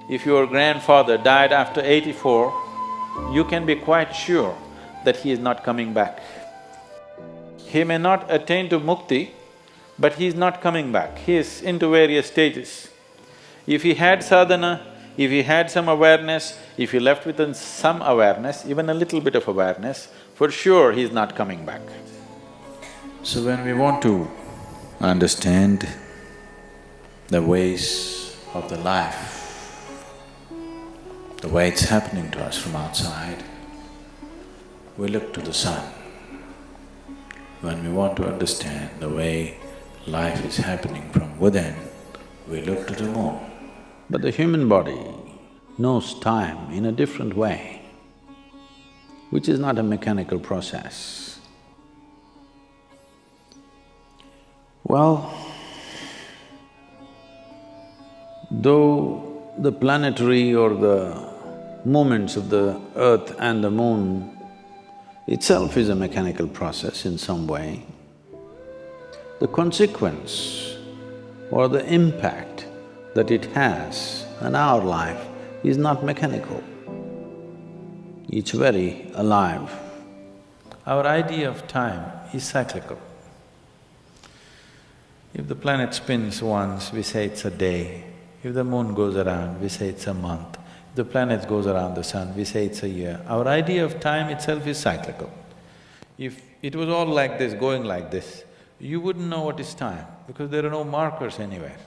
If your grandfather died after 84, you can be quite sure that he is not coming back. He may not attain to mukti, but he is not coming back, he is into various stages. If he had sadhana, if he had some awareness, if he left with some awareness, even a little bit of awareness, for sure he is not coming back. So when we want to understand the ways of the life, the way it's happening to us from outside, we look to the sun. When we want to understand the way life is happening from within, we look to the moon. But the human body knows time in a different way, which is not a mechanical process. Well, though the planetary or the movements of the earth and the moon itself is a mechanical process in some way, the consequence or the impact that it has on our life is not mechanical. It's very alive. Our idea of time is cyclical. If the planet spins once, we say it's a day. If the moon goes around, we say it's a month. If the planet goes around the sun, we say it's a year. Our idea of time itself is cyclical. If it was all like this, going like this, you wouldn't know what is time because there are no markers anywhere.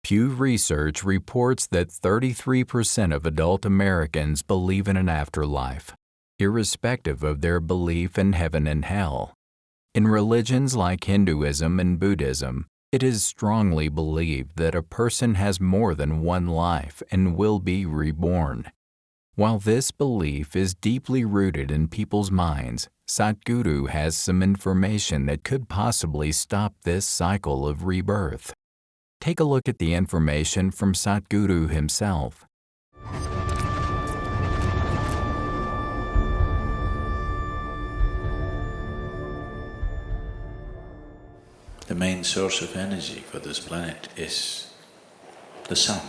Pew Research reports that 33% of adult Americans believe in an afterlife, irrespective of their belief in heaven and hell. In religions like Hinduism and Buddhism, it is strongly believed that a person has more than one life and will be reborn. While this belief is deeply rooted in people's minds, Sadhguru has some information that could possibly stop this cycle of rebirth. Take a look at the information from Sadhguru himself. The main source of energy for this planet is the sun.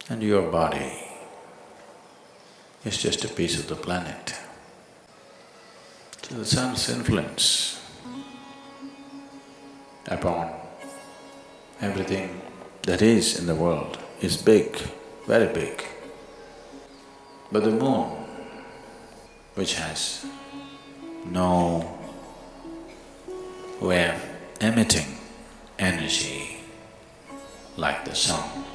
And your body is just a piece of the planet. So the sun's influence upon everything that is in the world is big, very big. But the moon, which has no way of emitting energy like the sun,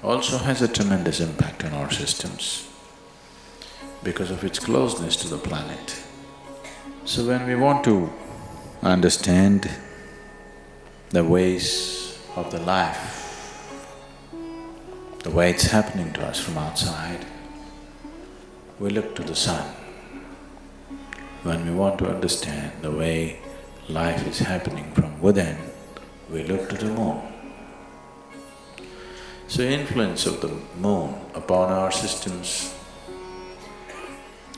also has a tremendous impact on our systems because of its closeness to the planet. So when we want to understand the ways of the life, the way it's happening to us from outside, we look to the sun. When we want to understand the way life is happening from within, we look to the moon. So influence of the moon upon our systems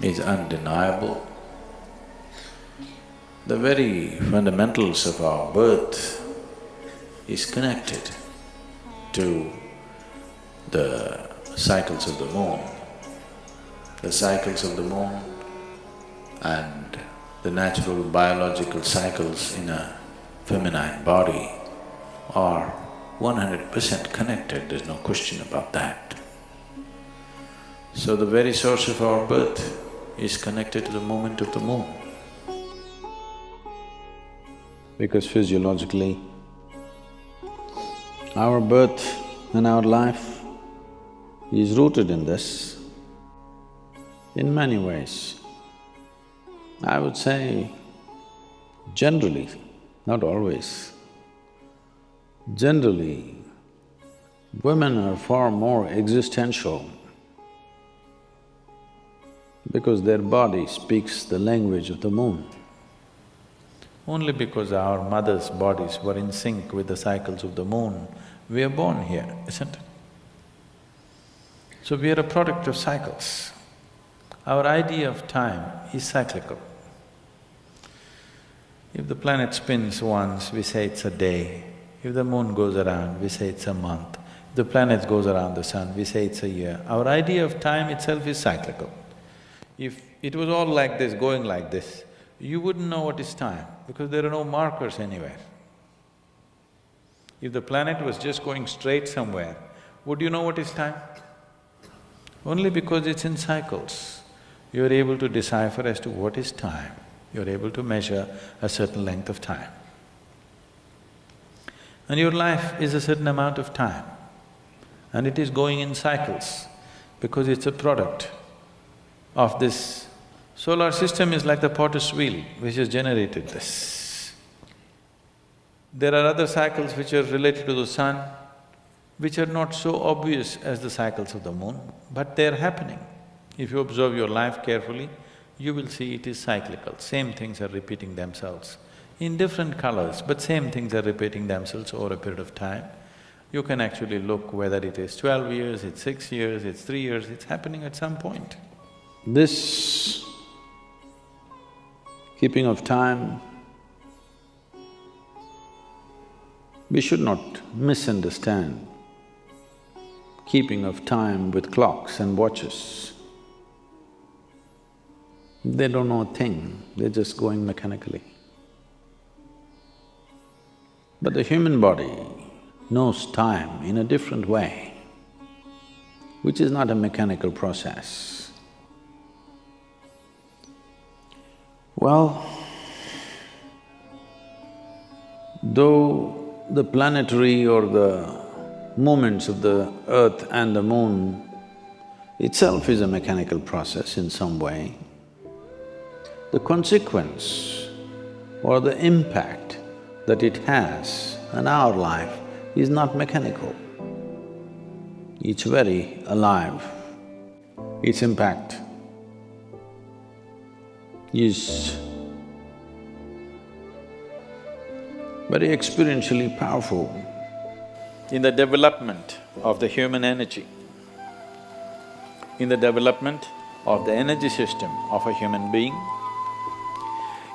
is undeniable. The very fundamentals of our birth is connected to the cycles of the moon. The cycles of the moon and the natural biological cycles in a feminine body are 100% connected, there's no question about that. So the very source of our birth is connected to the movement of the moon. Because physiologically, our birth and our life is rooted in this in many ways. I would say generally, not always, generally, women are far more existential because their body speaks the language of the moon. Only because our mothers' bodies were in sync with the cycles of the moon, we are born here, isn't it? So we are a product of cycles. Our idea of time is cyclical. If the planet spins once, we say it's a day. If the moon goes around, we say it's a month. If the planets goes around the sun, we say it's a year. Our idea of time itself is cyclical. If it was all like this, going like this, you wouldn't know what is time because there are no markers anywhere. If the planet was just going straight somewhere, would you know what is time? Only because it's in cycles, you're able to decipher as to what is time. You're able to measure a certain length of time. And your life is a certain amount of time, and it is going in cycles because it's a product of this. Solar system is like the potter's wheel which has generated this. There are other cycles which are related to the sun, which are not so obvious as the cycles of the moon, but they're happening. If you observe your life carefully, you will see it is cyclical. Same things are repeating themselves in different colors, but same things are repeating themselves over a period of time. You can actually look whether it is 12 years, it's 6 years, it's 3 years, it's happening at some point. This keeping of time, we should not misunderstand keeping of time with clocks and watches. They don't know a thing, they're just going mechanically. But the human body knows time in a different way, which is not a mechanical process. Well, though the planetary or the movements of the earth and the moon itself is a mechanical process in some way, the consequence or the impact that it has on our life is not mechanical. It's very alive. Its impact is very experientially powerful. In the development of the human energy, in the development of the energy system of a human being,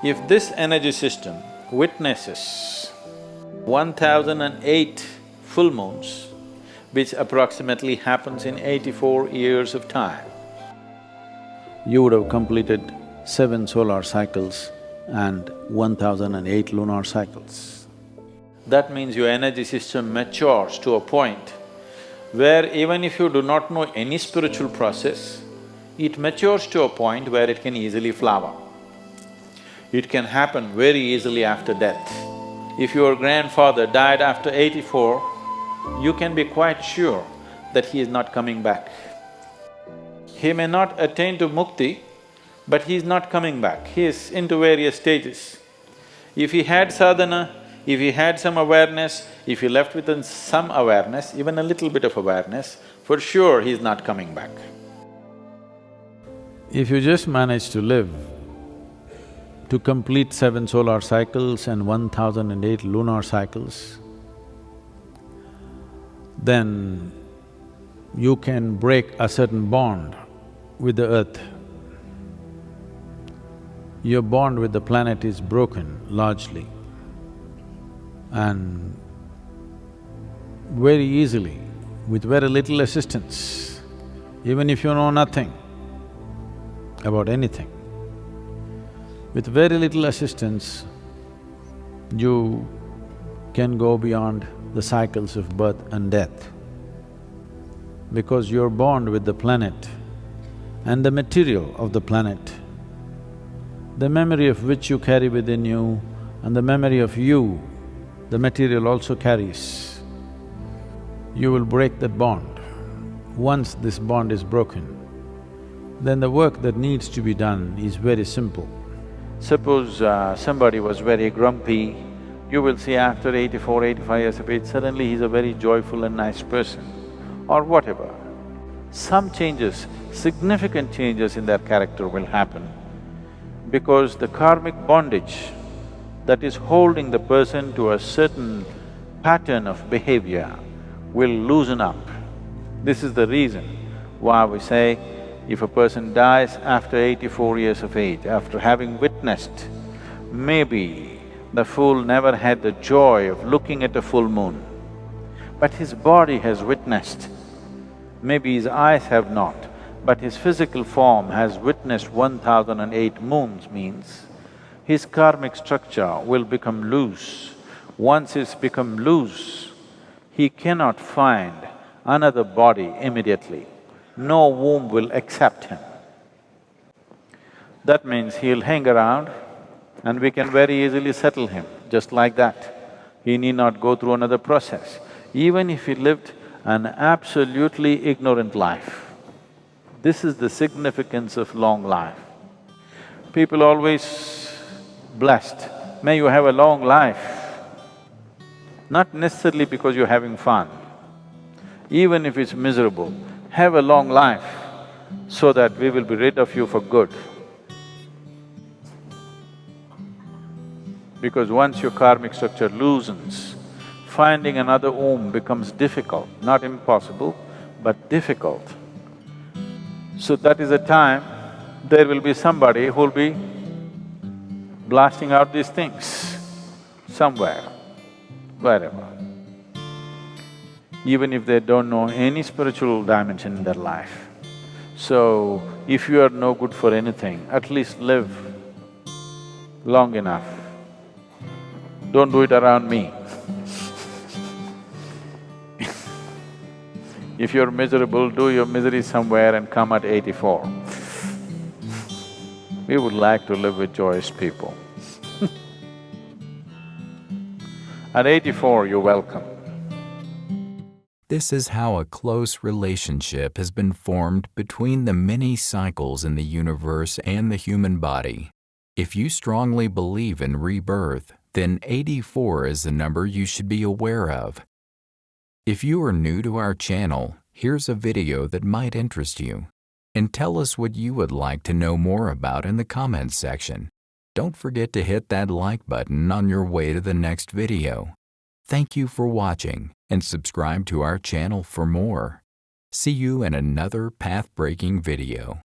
if this energy system witnesses 1008 full moons, which approximately happens in 84 years of time, you would have completed 7 solar cycles and 1008 lunar cycles. That means your energy system matures to a point where even if you do not know any spiritual process, it matures to a point where it can easily flower. It can happen very easily after death. If your grandfather died after 84, you can be quite sure that he is not coming back. He may not attain to mukti, but he is not coming back, he is into various stages. If he had sadhana, if he had some awareness, if he left with some awareness, even a little bit of awareness, for sure he is not coming back. If you just manage to live to complete 7 solar cycles and 1008 lunar cycles, then you can break a certain bond with the earth. Your bond with the planet is broken largely, and very easily, with very little assistance, even if you know nothing about anything, with very little assistance, you can go beyond the cycles of birth and death. Because your bond with the planet and the material of the planet, the memory of which you carry within you and the memory of you, the material also carries, you will break that bond. Once this bond is broken, then the work that needs to be done is very simple. Suppose somebody was very grumpy, you will see after 84, 85 years of age, suddenly he's a very joyful and nice person, or whatever. Some changes, significant changes in their character will happen because the karmic bondage that is holding the person to a certain pattern of behavior will loosen up. This is the reason why we say, if a person dies after 84 years of age, after having witnessed maybe The fool never had the joy of looking at a full moon, but his body has witnessed. Maybe his eyes have not, but his physical form has witnessed 1008 moons, means his karmic structure will become loose. Once it's become loose, he cannot find another body immediately. No womb will accept him. That means he'll hang around and we can very easily settle him, just like that. He need not go through another process. Even if he lived an absolutely ignorant life, this is the significance of long life. People always blessed, may you have a long life, not necessarily because you're having fun. Even if it's miserable, have a long life so that we will be rid of you for good. Because once your karmic structure loosens, finding another womb becomes difficult, not impossible, but difficult. So that is a time there will be somebody who'll be blasting out these things somewhere, wherever. Even if they don't know any spiritual dimension in their life. So, if you are no good for anything, at least live long enough. Don't do it around me. If you're miserable, do your misery somewhere and come at 84. We would like to live with joyous people. At 84, you're welcome. This is how a close relationship has been formed between the many cycles in the universe and the human body. If you strongly believe in rebirth, then 84 is the number you should be aware of. If you are new to our channel, here's a video that might interest you. And tell us what you would like to know more about in the comments section. Don't forget to hit that like button on your way to the next video. Thank you for watching and subscribe to our channel for more. See you in another path-breaking video.